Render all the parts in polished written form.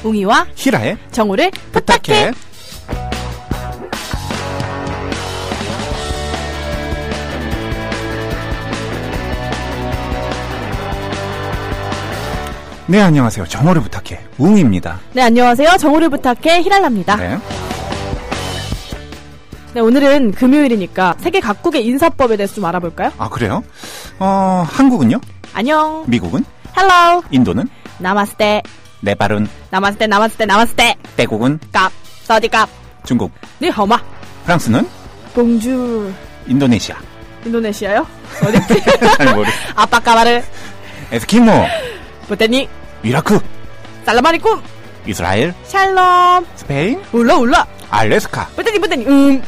웅이와 히라의 정우를 부탁해. 네, 안녕하세요. 정우를 부탁해. 웅입니다. 네, 안녕하세요. 정우를 부탁해. 히랄라입니다. 네. 네, 오늘은 금요일이니까 세계 각국의 인사법에 대해서 좀 알아볼까요? 아, 그래요? 한국은요? 안녕. 미국은? 헬로. 인도는? 나마스테. 네팔은? 나마스테. 태국은? 깝. 사디깝. 중국? 니하오마. 프랑스는? 봉주. 인도네시아. 인도네시아요? 어딨지? 잘 모르. 아빠까바르. 에스키모. 부테니. 이라크. 살라마리쿰. 이스라엘. 샬롬. 스페인. 울라. 알래스카. 부테니.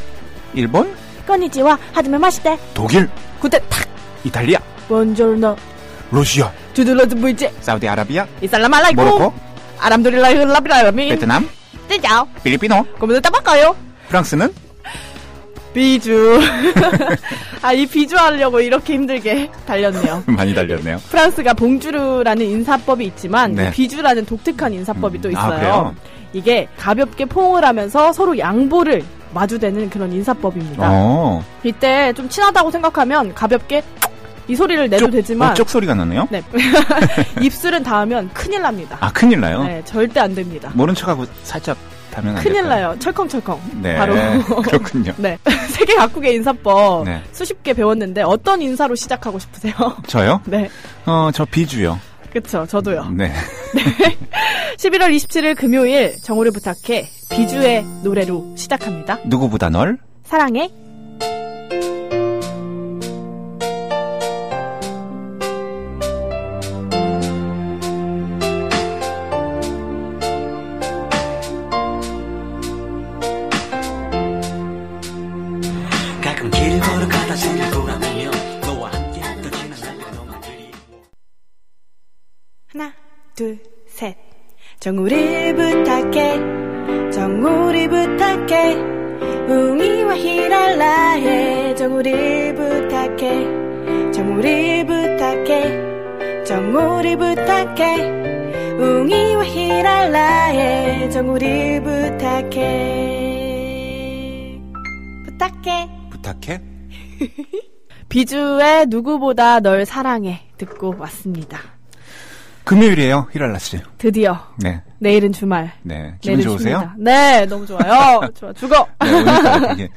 일본. 건니치와 하지메 마시테. 독일. 구테 탁. 이탈리아. 본조르노. 러시아. 두둘러드 부이제. 사우디아라비아. 이살라말라이쿰. 모로코. 아람도릴라라비라미. 베트남. 떼자오. 필리핀어. 그러면 따바까요? 프랑스는? 비주. 이 비주 하려고 이렇게 힘들게 달렸네요. 많이 달렸네요. 프랑스가 봉주르라는 인사법이 있지만 네. 비주라는 독특한 인사법이 또 있어요. 그래요? 이게 가볍게 포옹을 하면서 서로 양보를 마주대는 그런 인사법입니다. 이때 좀 친하다고 생각하면 가볍게 이 소리를 내도 되지만 쪽 소리가 나네요? 네. 입술은 닿으면 큰일 납니다. 아, 큰일 나요? 네, 절대 안 됩니다. 모른 척하고 살짝 닿으면 안 큰일 될까요? 나요. 철컹철컹. 네. 바로. 그렇군요. 네. 세계 각국의 인사법 네. 수십 개 배웠는데 어떤 인사로 시작하고 싶으세요? 저요? 네. 저 비주요. 그쵸. 저도요. 네. 11월 27일 금요일 정우를 부탁해 비주의 노래로 시작합니다. 누구보다 널 사랑해. 가끔 길 걸어가다 생각 돌아보며 너와 함께 떠지는 날과 너무 그리 하나, 둘, 셋. 정우를 부탁해. 정우를 부탁해. 웅이와 히랄라해. 정우를 부탁해. 정우를 부탁해. 정우를 부탁해. 웅이와 히랄라해. 정우를 부탁해. 부탁해. 비주의 누구보다 널 사랑해 듣고 왔습니다. 금요일이에요, 히랄라 씨. 드디어. 네. 내일은 주말. 네. 기분 좋으세요? 쉽니다. 네, 너무 좋아요. 좋아, 죽어. 네, 오늘따라 되게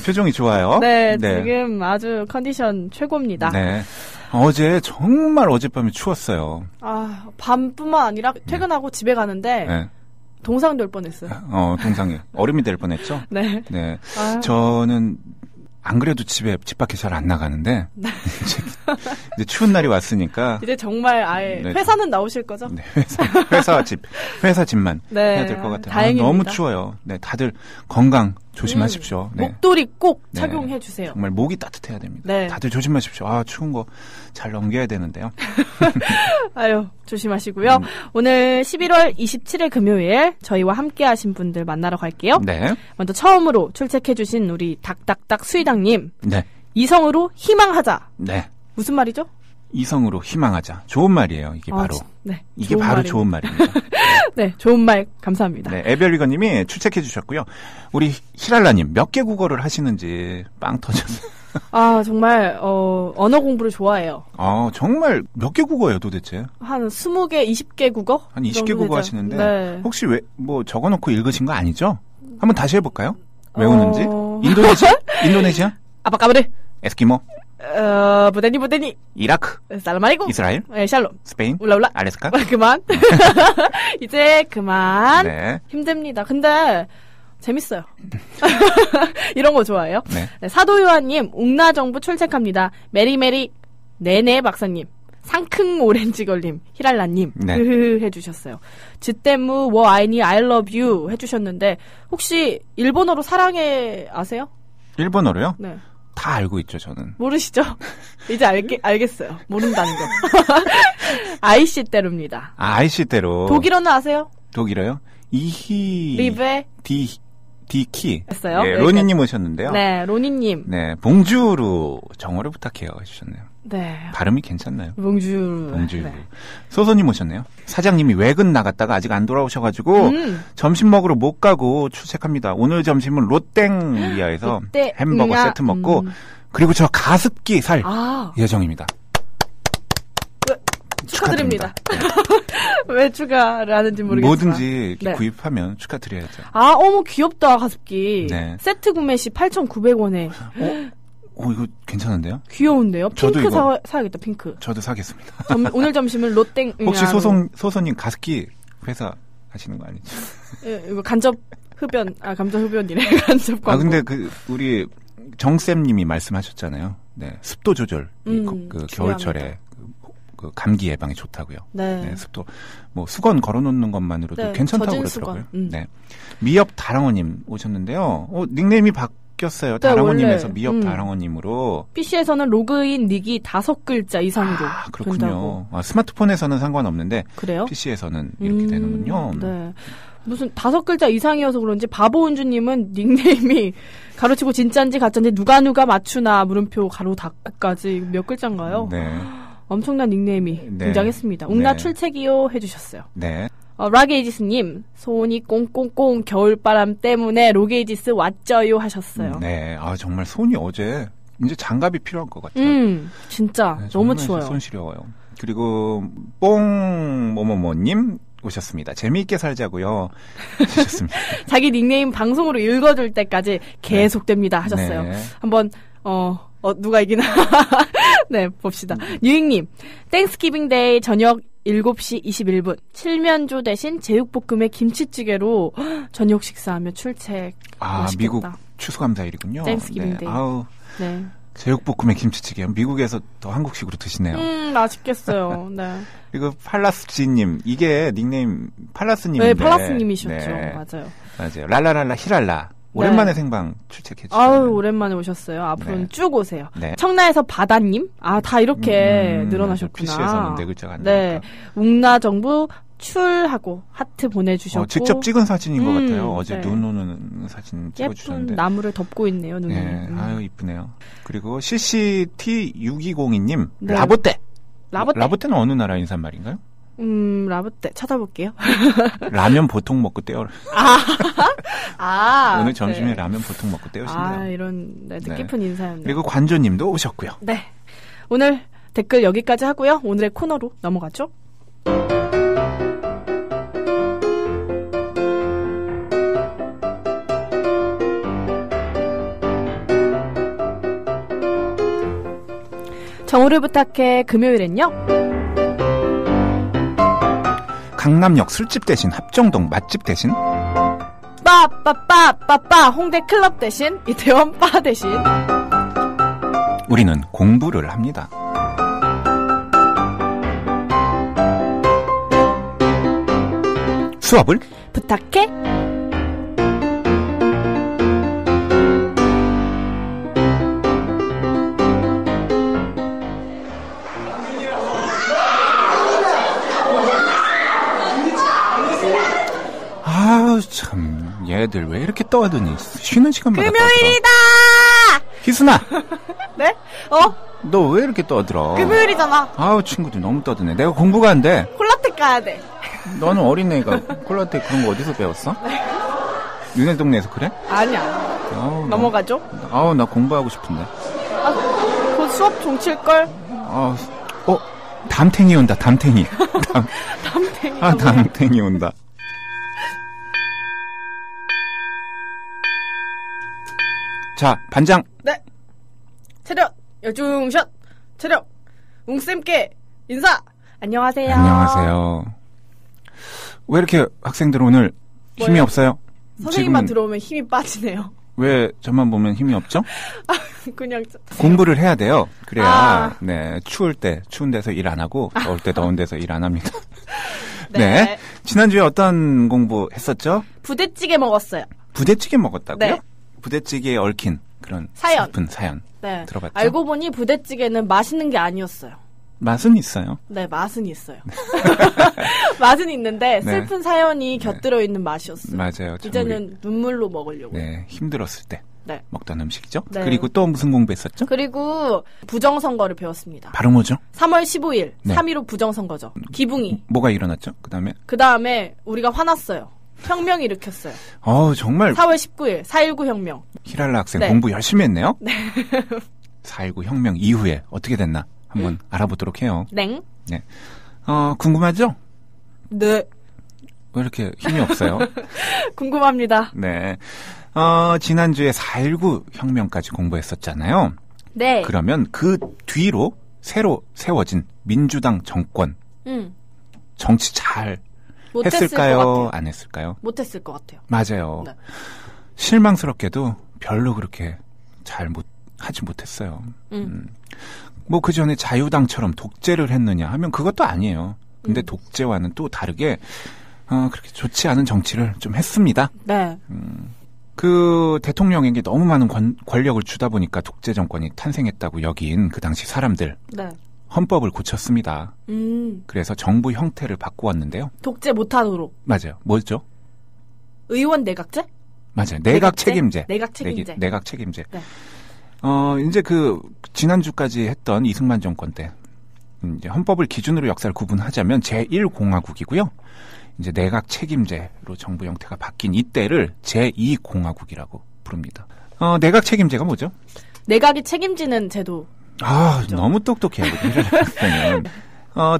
표정이 좋아요. 네, 지금 아주 컨디션 최고입니다. 네. 정말 어젯밤에 추웠어요. 밤뿐만 아니라 퇴근하고 집에 가는데 네. 동상 될 뻔했어요. 동상이 얼음이 될 뻔했죠. 네. 네. 저는 안 그래도 집 밖에 잘 안 나가는데 이제 추운 날이 왔으니까 이제 정말 아예 네. 회사는 나오실 거죠? 네, 회사 집만 네. 해야 될 것 같아요. 다행입니다. 너무 추워요. 네, 다들 건강 조심하십시오. 네. 목도리 꼭 네. 착용해 주세요. 정말 목이 따뜻해야 됩니다. 네. 다들 조심하십시오. 추운 거 잘 넘겨야 되는데요. 아유, 조심하시고요. 오늘 11월 27일 금요일 저희와 함께 하신 분들 만나러 갈게요. 네. 먼저 처음으로 출첵해 주신 우리 닥닥닥 수의당님. 네. 이성으로 희망하자. 네. 무슨 말이죠? 이성으로 희망하자. 좋은 말이에요. 이게 바로. 네. 이게 바로 좋은 말입니다. 네, 좋은 말 감사합니다. 네, 에별리거님이 출첵해 주셨고요. 우리 히랄라님 몇 개 국어를 하시는지 빵 터졌어요. 정말 언어 공부를 좋아해요. 정말 몇 개 국어예요, 도대체? 한 20개, 20개 국어? 한 20개 국어 되죠. 하시는데 네. 혹시 적어놓고 읽으신 거 아니죠? 한번 다시 해볼까요? 외우는지? 인도네시아? 아빠까브르. 에스키모? 부데니. 이라크? 살라마리고. 이스라엘? 네, 샬롬. 스페인? 울라. 알래스카? 그만. 이제 그만. 네. 힘듭니다. 근데 재밌어요. 이런 거 좋아해요. 네. 네, 사도요한님, 웅나정부 출첵합니다. 메리메리, 네네 박사님, 상큼 오렌지걸님, 히랄라님, 네. 해주셨어요. 즈떼무 워 아이니 I love you 해주셨는데 혹시 일본어로 사랑해 아세요? 일본어로요? 네. 다 알고 있죠, 저는. 모르시죠? 이제 알겠어요. 모른다는 거. 아이씨대로입니다. 아이씨대로. 독일어는 아세요? 독일어요? 리베 디키. 했어요. 예, 로니님 오셨는데요. 네, 로니님. 네, 봉주루 정어를 부탁해요 해주셨네요. 네. 발음이 괜찮나요? 봉주르. 네. 소소님 오셨네요. 사장님이 외근 나갔다가 아직 안 돌아오셔가지고 점심 먹으러 못 가고 출첵합니다. 오늘 점심은 롯땡리아에서 햄버거 세트 먹고 그리고 저 가습기 살 예정입니다. 축하드립니다. 왜 축하를 하는지 모르겠지만 뭐든지 구입하면 축하드려야죠. 어머 귀엽다 가습기. 네. 세트 구매 시 8,900원에. 이거 괜찮은데요? 귀여운데요? 핑크 사야겠다, 핑크. 저도 사겠습니다. 오늘 점심은 롯땡. 혹시 소소님 가습기 회사 하시는 거 아니죠? 예, 이거 간접 흡연이래. 간접 광고. 근데 우리 정쌤님이 말씀하셨잖아요. 네, 습도 조절. 그 겨울철에 그 감기 예방에 좋다고요. 네. 습도. 수건 걸어놓는 것만으로도 괜찮다고 그러더라고요. 네. 미엽 다랑어님 오셨는데요. 닉네임이 바뀌었어요. 다랑어님에서 미엽 다랑어님으로. PC에서는 로그인 닉이 5글자 이상으로. 그렇군요. 스마트폰에서는 상관없는데. 그래요? PC에서는 이렇게 되는군요. 네. 무슨 5글자 이상이어서 그런지 바보은주님은 닉네임이 가로치고 진짠지 가짠지 누가 맞추나 물음표 가로 닫고까지 몇 글자인가요? 네. 엄청난 닉네임이 등장했습니다. 웅나 출첵이요 해주셨어요. 네. 라게이지스님 손이 꽁꽁꽁 겨울바람 때문에 로게이지스 왔죠요 하셨어요. 네. 정말 손이 어제 이제 장갑이 필요할 것 같아요. 진짜 너무 추워요. 손 시려워요. 그리고 뽕모모모님 오셨습니다. 재미있게 살자고요. 하셨습니다. 자기 닉네임 방송으로 읽어줄 때까지 계속됩니다 하셨어요. 네. 한번 누가 이기나 네 봅시다. 유익님 땡스기빙 데이 저녁 7시 21분 칠면조 대신 제육볶음에 김치찌개로 저녁 식사하며 출첵. 맛있겠다. 미국 추수감사일이군요. 땡스기빙 데이. 네. 제육볶음에 김치찌개. 미국에서 더 한국식으로 드시네요. 맛있겠어요. 네. 그리고 팔라스지님 이게 닉네임 팔라스님인데. 네, 팔라스님이셨죠. 네. 맞아요. 랄라랄라 히랄라. 오랜만에 생방 출첵해주셨어요. 오랜만에 오셨어요. 앞으로는 쭉 오세요. 네. 청라에서 바다님. 다 이렇게 늘어나셨구나. PC에서는 4글자가 안 네. 나니까. 웅나 정부 출하고 하트 보내주셨고. 직접 찍은 사진인 것 같아요. 어제 눈 오는 사진 찍어주셨는데. 예쁜 나무를 덮고 있네요. 눈이. 네. 이쁘네요. 그리고 CCT6202님. 네. 라보테는 어느 나라 인사말인가요? 라보테 찾아볼게요. 라면 보통 먹고 떼어. 오늘 점심에 네. 라면 보통 먹고 떼우신대요. 이런 뜻깊은 인사였네요. 그리고 관조님도 오셨고요. 네. 오늘 댓글 여기까지 하고요. 오늘의 코너로 넘어가죠. 정오를 부탁해 금요일엔요. 강남역 술집 대신 합정동 맛집 대신 빠빠빠빠빠 홍대 클럽 대신 이태원 바 대신 우리는 공부를 합니다. 수업을 부탁해. 참 얘들 왜 이렇게 떠드니 쉬는 시간마다 금요일이다. 희순아. 네? 너 왜 이렇게 떠들어? 금요일이잖아. 친구들 너무 떠드네. 내가 공부가 안 돼. 콜라텍 가야 돼. 너는 어린애가 콜라텍 그런 거 어디서 배웠어? 네. 윤혜 동네에서 그래? 아니야. 넘어가죠? 나 공부하고 싶은데. 곧 수업 종칠걸? 담탱이 온다. 담탱이. 담탱이. 담탱이 온다. 자, 반장. 네. 체력, 열중샷, 체력, 웅쌤께 인사. 안녕하세요. 안녕하세요. 왜 이렇게 학생들 오늘 힘이 없어요? 선생님만 들어오면 힘이 빠지네요. 왜 저만 보면 힘이 없죠? 그냥 공부를 해야 돼요. 그래야 추운 데서 일 안 하고 더울 때 더운 데서 일 안 합니다. 네. 지난주에 어떤 공부 했었죠? 부대찌개 먹었어요. 부대찌개 먹었다고요? 네. 부대찌개에 얽힌 그런 사연. 슬픈 사연. 네. 들어봤죠? 알고 보니 부대찌개는 맛있는 게 아니었어요. 맛은 있어요. 네, 맛은 있어요. 맛은 있는데 슬픈 사연이 곁들여 있는 맛이었어요. 맞아요. 이제는 눈물로 먹으려고. 네, 힘들었을 때. 네. 먹던 음식이죠. 네. 그리고 또 무슨 공부했었죠? 그리고 부정선거를 배웠습니다. 바로 뭐죠? 3월 15일 네. 3.15 부정선거죠. 기붕이. 뭐가 일어났죠? 그 다음에 우리가 화났어요. 혁명을 일으켰어요. 정말 4월 19일 4.19 혁명. 히랄라 학생 네. 공부 열심히 했네요. 네. 4.19 혁명 이후에 어떻게 됐나 한번 알아보도록 해요. 네. 네. 궁금하죠? 네. 왜 이렇게 힘이 없어요? 궁금합니다. 네. 지난주에 4.19 혁명까지 공부했었잖아요. 네. 그러면 그 뒤로 새로 세워진 민주당 정권. 정치 잘 했을까요? 안 했을까요? 못했을 것 같아요. 맞아요. 네. 실망스럽게도 별로 그렇게 잘 하지 못했어요. 뭐 그 전에 자유당처럼 독재를 했느냐 하면 그것도 아니에요. 근데 독재와는 또 다르게 그렇게 좋지 않은 정치를 좀 했습니다. 네. 그 대통령에게 너무 많은 권력을 주다 보니까 독재 정권이 탄생했다고 여긴 그 당시 사람들. 네. 헌법을 고쳤습니다. 그래서 정부 형태를 바꾸었는데요. 독재 못하도록. 맞아요. 뭐죠? 의원 내각제? 맞아요. 내각 책임제. 내각 책임제. 내각 책임제. 네. 이제 지난주까지 했던 이승만 정권 때, 이제 헌법을 기준으로 역사를 구분하자면 제1공화국이고요. 이제 내각 책임제로 정부 형태가 바뀐 이때를 제2공화국이라고 부릅니다. 내각 책임제가 뭐죠? 내각이 책임지는 제도. 그렇죠? 너무 똑똑해요.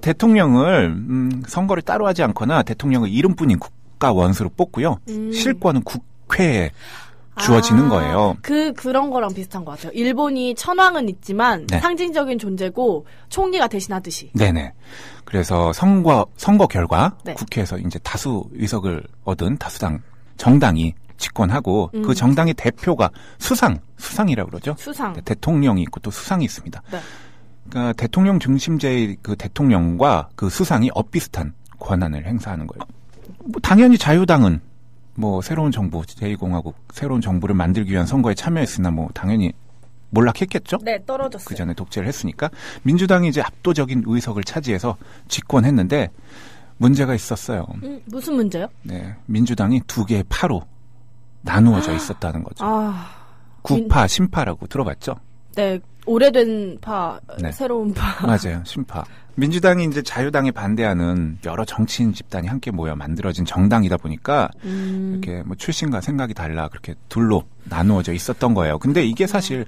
대통령을, 선거를 따로 하지 않거나 대통령을 이름뿐인 국가 원수로 뽑고요. 실권은 국회에 주어지는 거예요. 그런 거랑 비슷한 것 같아요. 일본이 천황은 있지만 네. 상징적인 존재고 총리가 대신하듯이. 네네. 그래서 선거 결과 네. 국회에서 이제 다수 의석을 얻은 정당이 집권하고 그 정당의 대표가 수상이라고 그러죠. 수상. 네, 대통령이 있고 또 수상이 있습니다. 네. 그러니까 대통령 중심제의 그 대통령과 그 수상이 엇비슷한 권한을 행사하는 거예요. 뭐 당연히 자유당은 뭐 새로운 정부, 제2공화국 새로운 정부를 만들기 위한 선거에 참여했으나 뭐 당연히 몰락했겠죠? 네, 떨어졌어요. 그 전에 독재를 했으니까. 민주당이 이제 압도적인 의석을 차지해서 집권했는데 문제가 있었어요. 무슨 문제요? 네, 민주당이 두 개의 파로 나누어져 있었다는 거죠. 구파, 신파라고 들어봤죠? 네, 오래된 파, 네. 새로운 파. 맞아요, 신파. 민주당이 이제 자유당에 반대하는 여러 정치인 집단이 함께 모여 만들어진 정당이다 보니까 이렇게 뭐 출신과 생각이 달라 그렇게 둘로 나누어져 있었던 거예요. 근데 이게 사실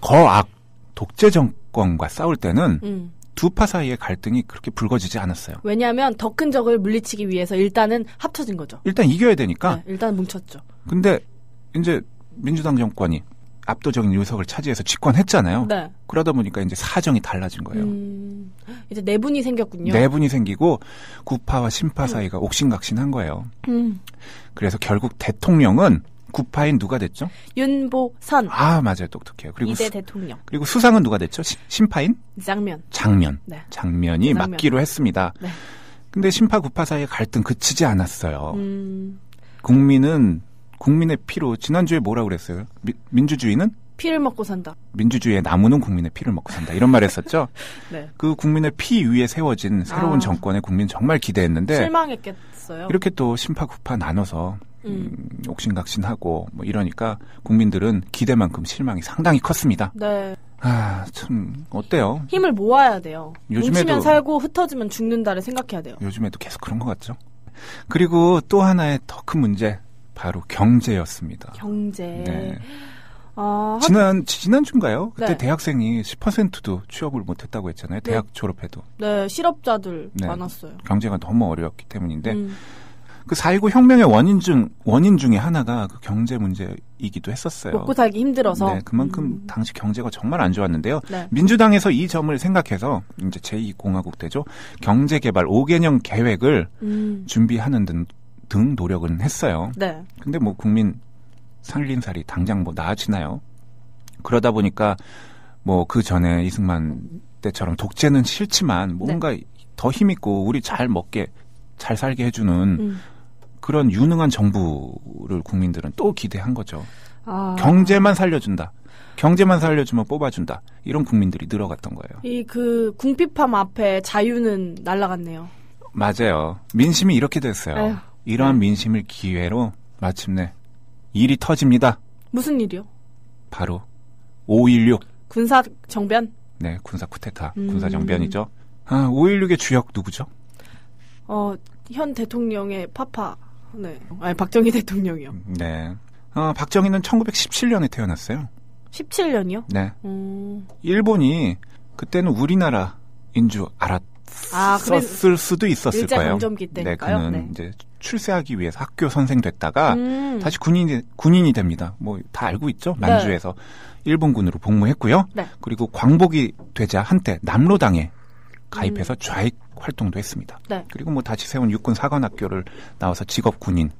거악 독재 정권과 싸울 때는 두 파 사이의 갈등이 그렇게 불거지지 않았어요. 왜냐하면 더 큰 적을 물리치기 위해서 일단은 합쳐진 거죠. 일단 이겨야 되니까. 네, 일단 뭉쳤죠. 근데 이제 민주당 정권이 압도적인 의석을 차지해서 집권했잖아요. 네. 그러다 보니까 이제 사정이 달라진 거예요. 이제 내분이 생겼군요. 내분이 생기고 구파와 신파 사이가 옥신각신한 거예요. 그래서 결국 대통령은 구파인 누가 됐죠? 윤보선. 맞아요. 똑똑해요. 그리고 2대 대통령. 그리고 수상은 누가 됐죠? 신파인? 장면. 네. 장면이 맡기로 했습니다. 네. 근데 신파 구파 사이의 갈등 그치지 않았어요. 국민의 피로 지난주에 뭐라고 그랬어요? 민주주의는? 피를 먹고 산다. 민주주의의 나무는 국민의 피를 먹고 산다. 이런 말 했었죠? 네. 그 국민의 피 위에 세워진 새로운 정권에 국민 정말 기대했는데 실망했겠어요. 이렇게 또 신파 구파 나눠서 옥신각신하고 뭐 이러니까 국민들은 기대만큼 실망이 상당히 컸습니다. 네. 참 어때요? 힘을 모아야 돼요. 요즘에도 뭉치면 살고 흩어지면 죽는다를 생각해야 돼요. 요즘에도 계속 그런 것 같죠? 그리고 또 하나의 더 큰 문제 바로 경제였습니다. 경제. 네. 아, 지난주인가요? 그때 네. 대학생이 10%도 취업을 못했다고 했잖아요. 대학 졸업해도. 네, 실업자들 네. 많았어요. 경제가 너무 어려웠기 때문인데 그 4.19 혁명의 원인 중에 하나가 그 경제 문제이기도 했었어요. 먹고 살기 힘들어서. 네, 그만큼 당시 경제가 정말 안 좋았는데요. 네. 민주당에서 이 점을 생각해서 이제 제2공화국 때죠. 경제개발 5개년 계획을 준비하는 등 노력은 했어요. 네. 근데 뭐 국민 살림살이 당장 뭐 나아지나요? 그러다 보니까 뭐 그 전에 이승만 때처럼 독재는 싫지만 뭔가 네. 더 힘있고 우리 잘 먹게 잘 살게 해주는 그런 유능한 정부를 국민들은 또 기대한 거죠. 경제만 살려준다. 경제만 살려주면 뽑아준다. 이런 국민들이 늘어갔던 거예요. 이 그 궁핍함 앞에 자유는 날아갔네요. 맞아요. 민심이 이렇게 됐어요. 에휴. 이러한 민심을 기회로 마침내 일이 터집니다. 무슨 일이요? 바로 5.16 군사 정변? 네, 군사 쿠데타, 군사 정변이죠. 5.16의 주역 누구죠? 현 대통령의 파파. 네. 아니, 박정희 대통령이요. 네. 박정희는 1917년에 태어났어요. 17년이요? 네. 일본이 그때는 우리나라인 줄 알았을 수도 있었을 거예요. 일제강점기 때니까요. 네, 그는 이제 출세하기 위해서 학교 선생 됐다가 다시 군인이 됩니다. 뭐 다 알고 있죠. 만주에서 일본군으로 복무했고요. 네. 그리고 광복이 되자 한때 남로당에 가입해서 좌익 활동도 했습니다. 네. 그리고 뭐 다시 세운 육군 사관학교를 나와서 직업 군인의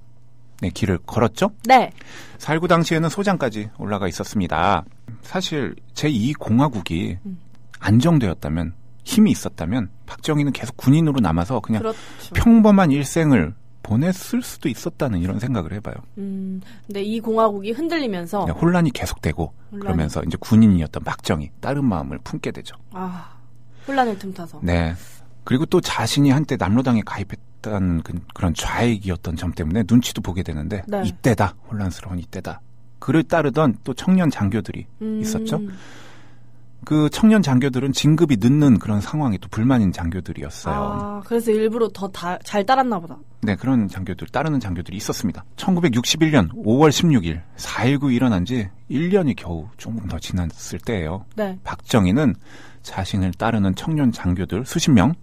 길을 걸었죠. 네. 4.19 당시에는 소장까지 올라가 있었습니다. 사실 제2공화국이 안정되었다면, 힘이 있었다면 박정희는 계속 군인으로 남아서 그냥 그렇죠. 평범한 일생을 보냈을 수도 있었다는 이런 생각을 해봐요. 근데 이 공화국이 흔들리면서 혼란이 계속되고 그러면서 이제 군인이었던 박정희 다른 마음을 품게 되죠. 혼란을 틈타서. 네. 그리고 또 자신이 한때 남로당에 가입했던 그런 좌익이었던 점 때문에 눈치도 보게 되는데 네. 이때다. 혼란스러운 이때다. 그를 따르던 또 청년 장교들이 있었죠. 그 청년 장교들은 진급이 늦는 그런 상황이 또 불만인 장교들이었어요. 그래서 일부러 더 잘 따랐나 보다. 네, 그런 따르는 장교들이 있었습니다. 1961년 5월 16일 4.19 일어난 지 1년이 겨우 조금 더 지났을 때예요. 네. 박정희는 자신을 따르는 청년 장교들 수십 명,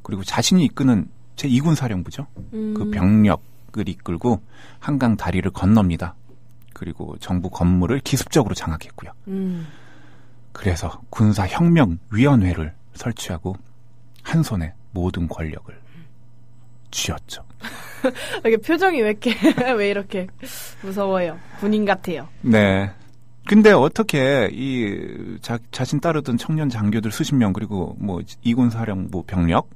그리고 자신이 이끄는 제2군 사령부죠. 그 병력을 이끌고 한강 다리를 건넙니다. 그리고 정부 건물을 기습적으로 장악했고요. 그래서 군사혁명위원회를 설치하고 한 손에 모든 권력을 쥐었죠. 이게 표정이 왜 이렇게 무서워요? 군인 같아요. 네. 근데 어떻게 자신 따르던 청년 장교들 수십 명 그리고 뭐 2군 사령부 병력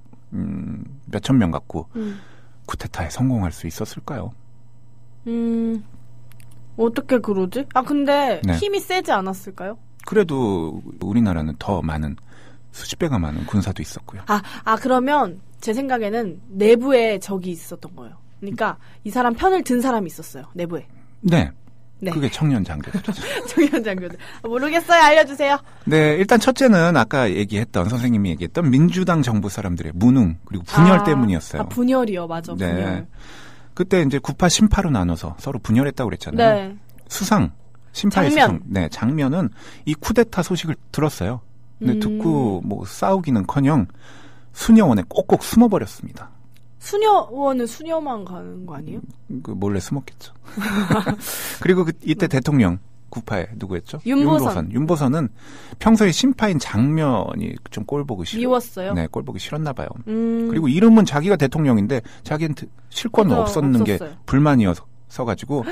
몇천 명 갖고 쿠데타에 성공할 수 있었을까요? 어떻게 그러지? 근데 네. 힘이 세지 않았을까요? 그래도 우리나라는 더 많은 수십 배가 많은 군사도 있었고요. 그러면 제 생각에는 내부에 적이 있었던 거예요. 그러니까 이 사람 편을 든 사람이 있었어요. 내부에. 네. 네. 그게 청년 장교들이죠. 청년 장교들. 모르겠어요. 알려주세요. 네, 일단 첫째는 아까 선생님이 얘기했던 민주당 정부 사람들의 무능 그리고 분열 때문이었어요. 분열이요. 맞아. 네. 분열. 그때 이제 구파 신파로 나눠서 서로 분열했다고 그랬잖아요. 네. 심파의 장면. 수상. 네, 장면은 이 쿠데타 소식을 들었어요. 근데 듣고 뭐 싸우기는커녕 수녀원에 꼭꼭 숨어버렸습니다. 수녀원은 수녀만 가는 거 아니에요? 몰래 숨었겠죠. 그리고 이때 대통령 구파에 누구였죠? 윤보선. 윤보선은 평소에 심파인 장면이 좀 꼴보기 미웠어요? 네, 꼴보기 싫었나 봐요. 그리고 이름은 자기가 대통령인데 자기한테 실권은 없었는 게 불만이어서 가지고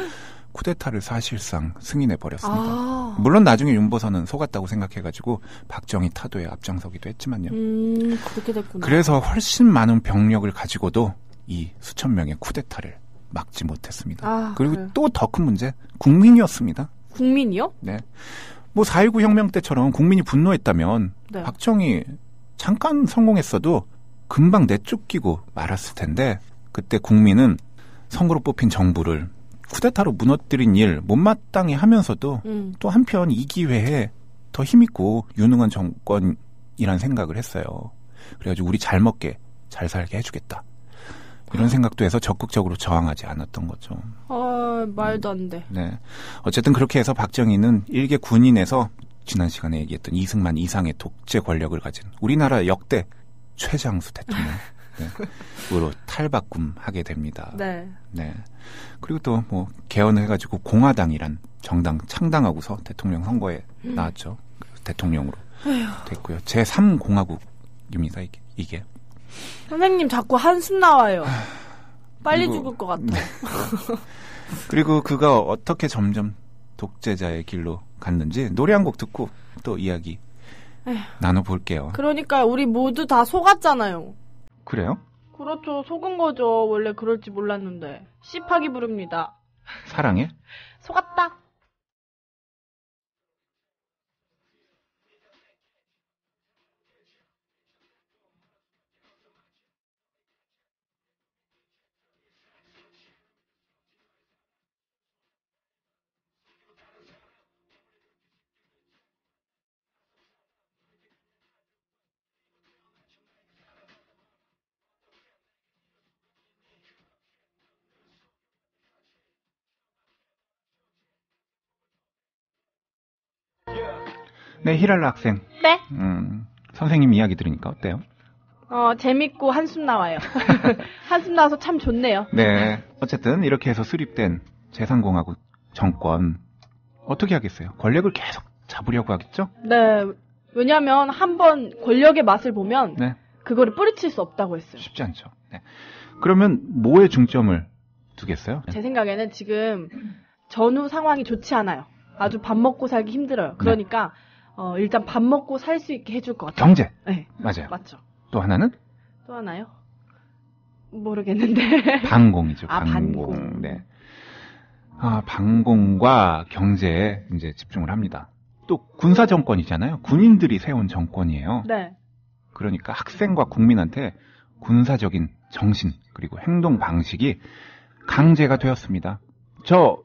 쿠데타를 사실상 승인해 버렸습니다. 물론 나중에 윤보선은 속았다고 생각해가지고 박정희 타도에 앞장서기도 했지만요. 그렇게 됐구나. 그래서 훨씬 많은 병력을 가지고도 이 수천 명의 쿠데타를 막지 못했습니다. 그리고 또 더 큰 문제, 국민이었습니다. 국민이요? 네. 뭐 4.19 혁명 때처럼 국민이 분노했다면 네. 박정희 잠깐 성공했어도 금방 내쫓기고 말았을 텐데 그때 국민은 선거로 뽑힌 정부를 쿠데타로 무너뜨린 일 못마땅히 하면서도 또 한편 이 기회에 더 힘있고 유능한 정권이란 생각을 했어요. 그래가지고 우리 잘 먹게 잘 살게 해주겠다. 이런 생각도 해서 적극적으로 저항하지 않았던 거죠. 말도 안 돼. 네. 어쨌든 그렇게 해서 박정희는 일개 군인에서 지난 시간에 얘기했던 이승만 이상의 독재 권력을 가진 우리나라 역대 최장수 대통령. 으로 탈바꿈하게 됩니다. 네. 네. 그리고 또 뭐 개헌을 해가지고 공화당이란 정당 창당하고서 대통령 선거에 나왔죠. 대통령으로 됐고요. 제3공화국입니다. 이게. 선생님 자꾸 한숨 나와요. 빨리 죽을 것 같아. 네. 그리고 그가 어떻게 점점 독재자의 길로 갔는지 노래 한 곡 듣고 또 이야기 나눠볼게요. 그러니까 우리 모두 다 속았잖아요. 그래요? 그렇죠. 속은 거죠. 원래 그럴지 몰랐는데. 씹하기 부릅니다. 사랑해? 속았다. 네, 히랄라 학생. 네? 선생님 이야기 들으니까 어때요? 재밌고 한숨 나와요. 한숨 나와서 참 좋네요. 네. 어쨌든 이렇게 해서 수립된 제3공화국 정권 어떻게 하겠어요? 권력을 계속 잡으려고 하겠죠? 네. 왜냐하면 한번 권력의 맛을 보면 네. 그거를 뿌리칠 수 없다고 했어요. 쉽지 않죠. 네. 그러면 뭐에 중점을 두겠어요? 제 생각에는 지금 전후 상황이 좋지 않아요. 아주 밥 먹고 살기 힘들어요. 그러니까 일단 밥 먹고 살 수 있게 해줄 것 같아요. 경제. 네. 맞아요. 맞죠. 또 하나는? 또 하나요? 모르겠는데. 방공이죠. 방공. 네. 방공과 경제에 이제 집중을 합니다. 또 군사 정권이잖아요. 군인들이 세운 정권이에요. 네. 그러니까 학생과 국민한테 군사적인 정신 그리고 행동 방식이 강제가 되었습니다. 저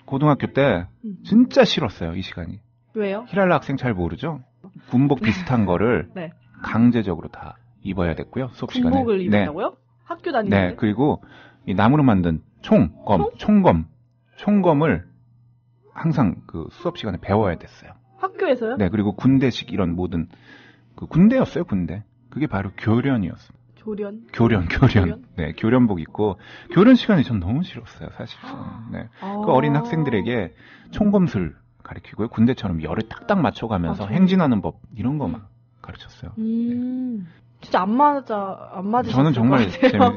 고등학교 때 진짜 싫었어요, 이 시간이. 왜요? 히랄라 학생 잘 모르죠? 군복 비슷한 거를 네. 강제적으로 다 입어야 됐고요, 수업 시간에. 군복을 입는다고요? 네. 학교 다니는데? 네, 그리고 이 나무로 만든 총검을 항상 그 수업 시간에 배워야 됐어요. 학교에서요? 네, 그리고 군대식 이런 모든 그 군대였어요, 군대. 그게 바로 교련이었어요. 교련. 네, 교련복 입고 교련 시간이 전 너무 싫었어요, 사실상. 네. 그 어린 학생들에게 총검술 가르치고요. 군대처럼 열을 딱딱 맞춰가면서 행진하는 법 이런 거 막 가르쳤어요. 네. 진짜 안 맞으셨을 저는 정말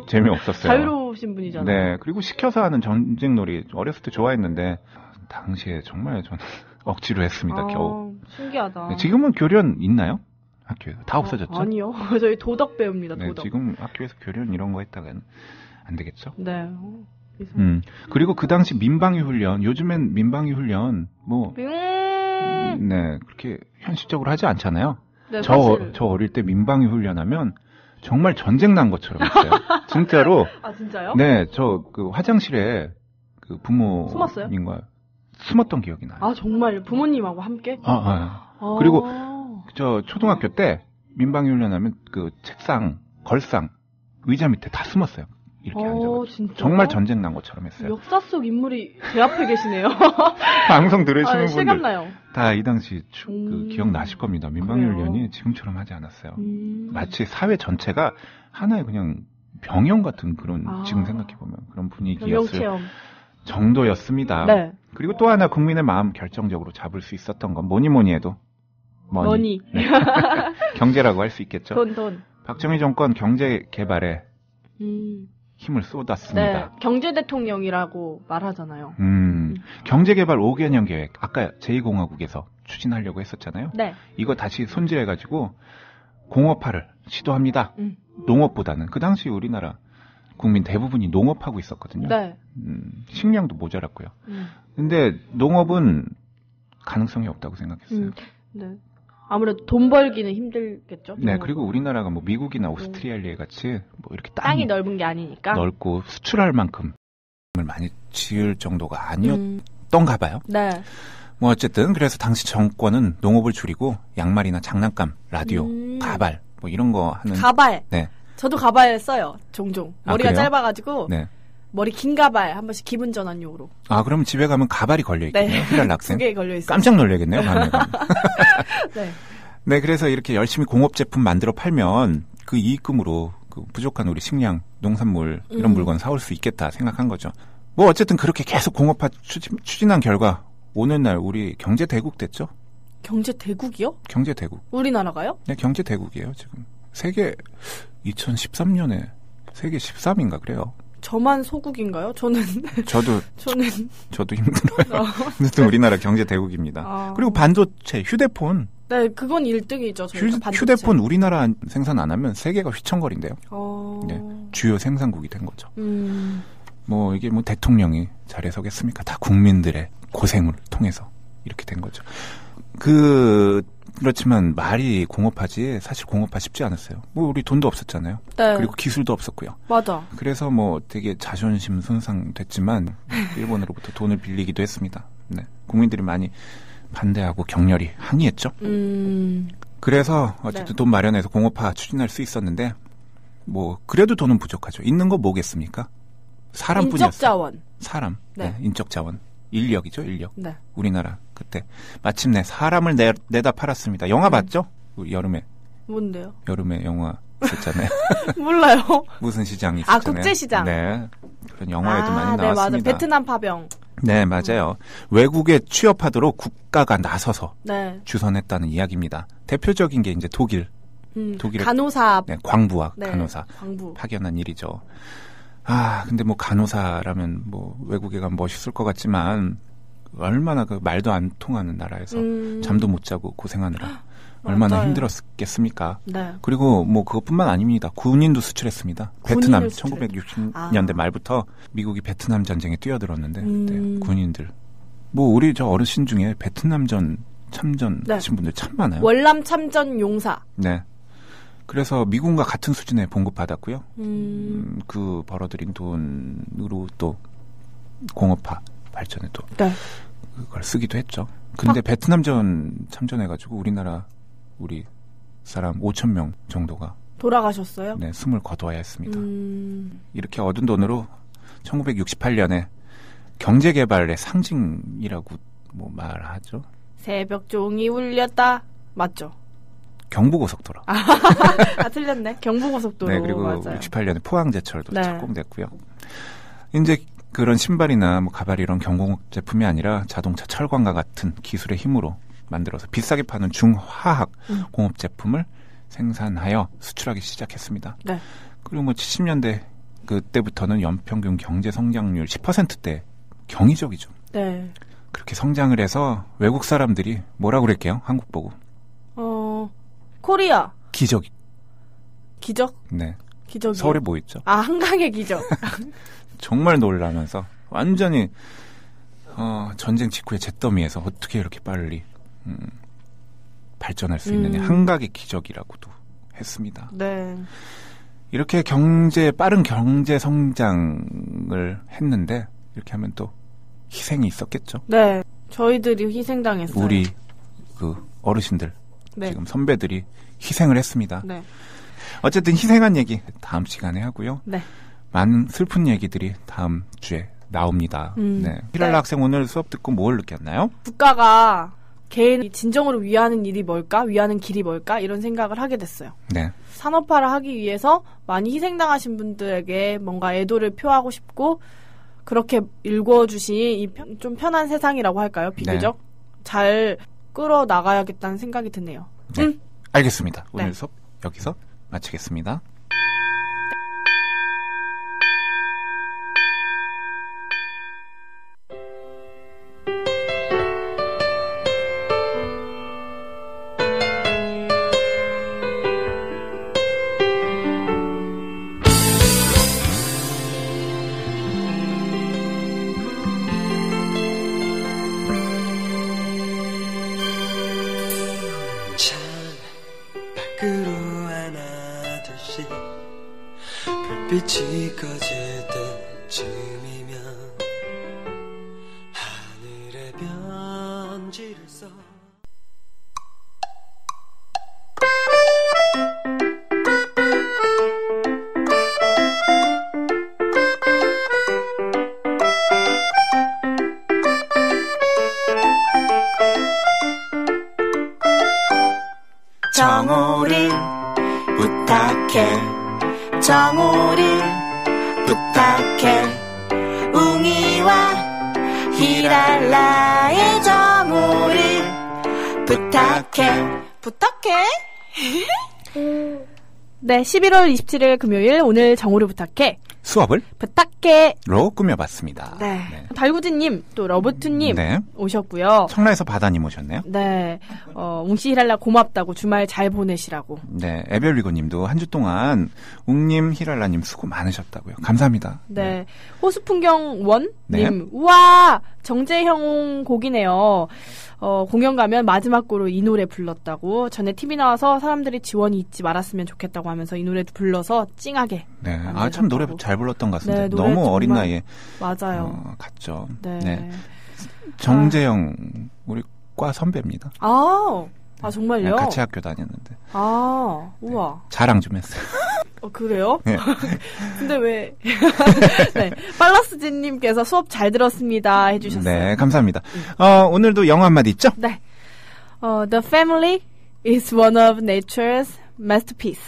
재미없었어요. 자유로우신 분이잖아요. 네, 그리고 시켜서 하는 전쟁놀이 어렸을 때 좋아했는데 당시에 정말 저는 억지로 했습니다. 겨우. 신기하다. 네, 지금은 교련 있나요? 학교에서 다 없어졌죠? 아니요. 저희 도덕 배웁니다. 도덕. 네, 지금 학교에서 교련 이런 거 했다간 안 되겠죠? 네. 그리고 그 당시 민방위 훈련, 요즘엔 민방위 훈련 네, 그렇게 현실적으로 하지 않잖아요. 네, 저 어릴 때 민방위 훈련하면 정말 전쟁 난 것처럼 했어요. 진짜로. 아, 진짜요? 네, 저 그 화장실에 그 부모님과 숨었어요? 숨었던 기억이 나요. 아, 정말 부모님하고 함께? 그리고 저 초등학교 때 민방위 훈련하면 그 책상, 걸상, 의자 밑에 다 숨었어요. 이렇게 앉아가지고. 진짜? 정말 전쟁 난 것처럼 했어요. 역사 속 인물이 제 앞에 계시네요. 방송 들으시는 분들 실감나요. 다 이 당시 그 기억 나실 겁니다. 민방위 훈련이 지금처럼 하지 않았어요. 마치 사회 전체가 하나의 그냥 병영 같은 그런 지금 생각해보면 그런 분위기였을 정도였습니다. 네. 그리고 또 하나 국민의 마음 결정적으로 잡을 수 있었던 건 뭐니 해도 머니. 네. 경제라고 할 수 있겠죠. 돈. 박정희 정권 경제 개발에 힘을 쏟았습니다. 네, 경제 대통령이라고 말하잖아요. 경제 개발 5개년 계획 아까 제2공화국에서 추진하려고 했었잖아요. 네. 이거 다시 손질해가지고 공업화를 시도합니다. 농업보다는 그 당시 우리나라 국민 대부분이 농업하고 있었거든요. 네. 식량도 모자랐고요. 근데 농업은 가능성이 없다고 생각했어요. 네. 아무래도 돈 벌기는 힘들겠죠. 네, 그리고 우리나라가 뭐 미국이나 오스트레일리아 같이 뭐 이렇게 땅이 넓은 게 아니니까 넓고 수출할 만큼 많이 지을 정도가 아니었던가 봐요. 네. 뭐 어쨌든 그래서 당시 정권은 농업을 줄이고 양말이나 장난감, 라디오, 가발 뭐 이런 거 하는 가발. 네. 저도 가발 써요. 종종. 머리가 짧아가지고 네. 머리 긴 가발 한 번씩 기분 전환용으로. 그럼 집에 가면 가발이 걸려있겠네요. 네. 히랄라 학생. 2개 걸려있어요. 깜짝 놀라겠네요. 밤에 가면. 네. 네, 그래서 이렇게 열심히 공업 제품 만들어 팔면 그 이익금으로 그 부족한 우리 식량, 농산물 이런 물건 사올 수 있겠다 생각한 거죠. 뭐 어쨌든 그렇게 계속 공업화 추진한 결과 오늘날 우리 경제 대국 됐죠. 경제 대국이요? 경제 대국. 우리나라가요? 네, 경제 대국이에요 지금. 세계 2013년에 세계 13인가 그래요. 저만 소국인가요? 저도 힘들어요. 어쨌든 우리나라 경제 대국입니다. 그리고 반도체, 휴대폰. 네, 그건 1등이죠. 휴대폰 우리나라 생산 안 하면 세계가 휘청거린대요. 네, 주요 생산국이 된 거죠. 뭐 이게 뭐 대통령이 잘해서겠습니까? 다 국민들의 고생을 통해서 이렇게 된 거죠. 그렇지만 말이 공업화지 사실 공업화 쉽지 않았어요. 뭐 우리 돈도 없었잖아요. 네. 그리고 기술도 없었고요. 맞아. 그래서 뭐 되게 자존심 손상됐지만 일본으로부터 돈을 빌리기도 했습니다. 네. 국민들이 많이 반대하고 격렬히 항의했죠. 그래서 어쨌든 돈 마련해서 공업화 추진할 수 있었는데 뭐 그래도 돈은 부족하죠. 있는 거 뭐겠습니까? 사람뿐이었어요. 인적 자원. 사람. 네. 인적 자원. 인력이죠, 인력. 네. 우리나라 그때 마침내 사람을 내다 팔았습니다. 영화 봤죠? 여름에. 뭔데요? 여름에 영화 있었잖아요. 몰라요. 무슨 시장이 있었잖아요. 국제시장. 네. 그런 영화에도 많이 나왔습니다. 네, 맞아요. 베트남 파병. 네, 맞아요. 외국에 취업하도록 국가가 나서서 네. 주선했다는 이야기입니다. 대표적인 게 이제 독일의 간호사. 네, 광부와 네, 간호사 광부. 파견한 일이죠. 근데 뭐 간호사라면 뭐 외국에 가면 멋있을 것 같지만 얼마나 그 말도 안 통하는 나라에서 잠도 못 자고 고생하느라 얼마나 맞아요. 힘들었겠습니까? 네. 그리고 뭐 그것뿐만 아닙니다. 군인도 수출했습니다. 베트남 1960년대 말부터 미국이 베트남 전쟁에 뛰어들었는데 네, 군인들 뭐 우리 저 어르신 중에 베트남전 참전 하신 분들 참 많아요. 월남 참전 용사. 네. 그래서 미군과 같은 수준에 봉급받았고요. 그 벌어들인 돈으로 또 공업화 발전에 또 그걸 쓰기도 했죠. 근데 베트남전 참전해가지고 우리 사람 5,000명 정도가 돌아가셨어요? 네, 숨을 거둬야 했습니다. 이렇게 얻은 돈으로 1968년에 경제개발의 상징이라고 뭐 말하죠. 새벽종이 울렸다. 맞죠? 경부고속도로. 틀렸네. 경부고속도로. 네, 그리고 맞아요. 68년에 포항제철도 착공됐고요. 이제 그런 신발이나 뭐 가발 이런 경공업 제품이 아니라 자동차 철관과 같은 기술의 힘으로 만들어서 비싸게 파는 중화학 공업 제품을 생산하여 수출하기 시작했습니다. 네. 그리고 뭐 70년대 그때부터는 연평균 경제 성장률 10%대 경이적이죠. 네. 그렇게 성장을 해서 외국 사람들이 뭐라고 그랬게요? 한국 보고. 코리아. 기적. 네. 기적이요? 서울에 뭐 있죠? 한강의 기적. 정말 놀라면서 완전히 전쟁 직후의 잿더미에서 어떻게 이렇게 빨리 발전할 수 있느냐. 한강의 기적이라고도 했습니다. 네. 이렇게 빠른 경제 성장을 했는데 이렇게 하면 또 희생이 있었겠죠. 네. 저희들이 희생당했어요. 우리 그 어르신들 지금 선배들이 희생을 했습니다. 네. 어쨌든 희생한 얘기 다음 시간에 하고요. 네. 많은 슬픈 얘기들이 다음 주에 나옵니다. 네. 히랄라 학생 오늘 수업 듣고 뭘 느꼈나요? 국가가 개인이 진정으로 위하는 일이 뭘까? 위하는 길이 뭘까? 이런 생각을 하게 됐어요. 네. 산업화를 하기 위해서 많이 희생당하신 분들에게 뭔가 애도를 표하고 싶고 그렇게 읽어주신 이 좀 편한 세상이라고 할까요? 비교적 잘 끌어나가야겠다는 생각이 드네요. 네. 알겠습니다. 오늘 수업 여기서 마치겠습니다. 빛이 꺼질 때쯤이면 하늘에 편지를 써 정오를 부탁해 정오를 부탁해 웅이와 히랄라의 정오를 부탁해 네, 11월 27일 금요일 오늘 정오를 부탁해 수업을 부탁해로 꾸며봤습니다. 네. 달구지님 또 러브투님 오셨고요. 청라에서 바다님 오셨네요. 네. 웅씨 히랄라 고맙다고 주말 잘 보내시라고. 네. 에별리고님도 한 주 동안 웅님 히랄라님 수고 많으셨다고요. 감사합니다. 네. 호수풍경원님 우와 정재형 곡이네요. 공연 가면 마지막 곡으로 이 노래 불렀다고. 전에 TV 나와서 사람들이 지원이 잊지 말았으면 좋겠다고 하면서 이 노래 불러서 찡하게. 네. 참 노래 잘 불렀던 것 같은데. 네, 너무 어린 나이에. 맞아요. 갔죠. 네. 정재영, 우리 과 선배입니다. 아, 정말요? 네, 같이 학교 다녔는데. 우와. 자랑 좀 했어요. 그래요? 네. 근데 왜? 네. 팔라스진님께서 수업 잘 들었습니다 해주셨어요. 네, 감사합니다. 오늘도 영어 한마디 있죠? 네. The family is one of nature's masterpiece.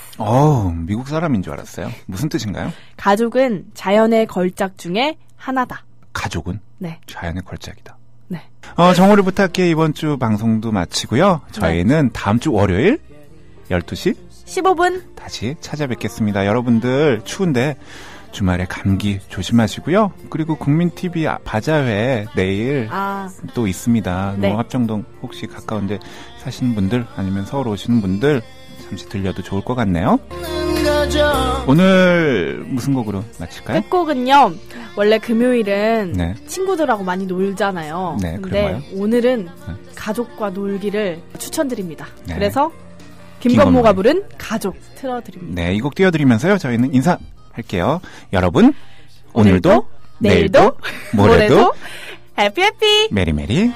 미국 사람인 줄 알았어요. 무슨 뜻인가요? 가족은 자연의 걸작 중에 하나다. 가족은? 네. 자연의 걸작이다. 네. 정호를 부탁해 이번 주 방송도 마치고요. 저희는 다음 주 월요일 12시 15분 다시 찾아뵙겠습니다. 여러분들 추운데 주말에 감기 조심하시고요. 그리고 국민TV 바자회 내일 또 있습니다. 네. 합정동 혹시 가까운데 사시는 분들 아니면 서울 오시는 분들 잠시 들려도 좋을 것 같네요. 오늘 무슨 곡으로 마칠까요? 끝곡은요. 원래 금요일은 네. 친구들하고 많이 놀잖아요. 네, 근데 그런가요? 오늘은 가족과 놀기를 추천드립니다. 네. 그래서 김건모가 부른 가족 틀어드립니다. 네, 이 곡 띄워드리면서요. 저희는 인사할게요. 여러분, 오늘도 내일도 모레도 해피 메리메리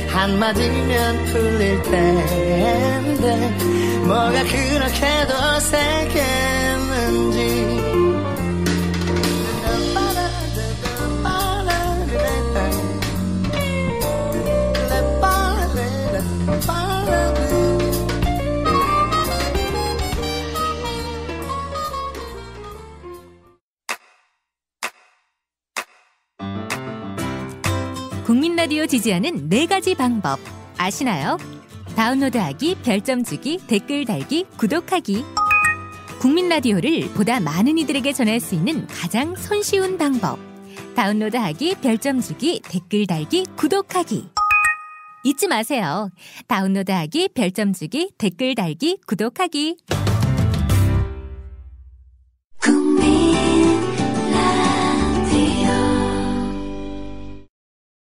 한마디면 풀릴 텐데 뭐가 그렇게 더 세겠는지 국민 라디오 지지하는 4가지 방법 아시나요? 다운로드하기, 별점 주기, 댓글 달기, 구독하기. 국민 라디오를 보다 많은 이들에게 전할 수 있는 가장 손쉬운 방법. 다운로드하기, 별점 주기, 댓글 달기, 구독하기. 잊지 마세요. 다운로드하기, 별점 주기, 댓글 달기, 구독하기.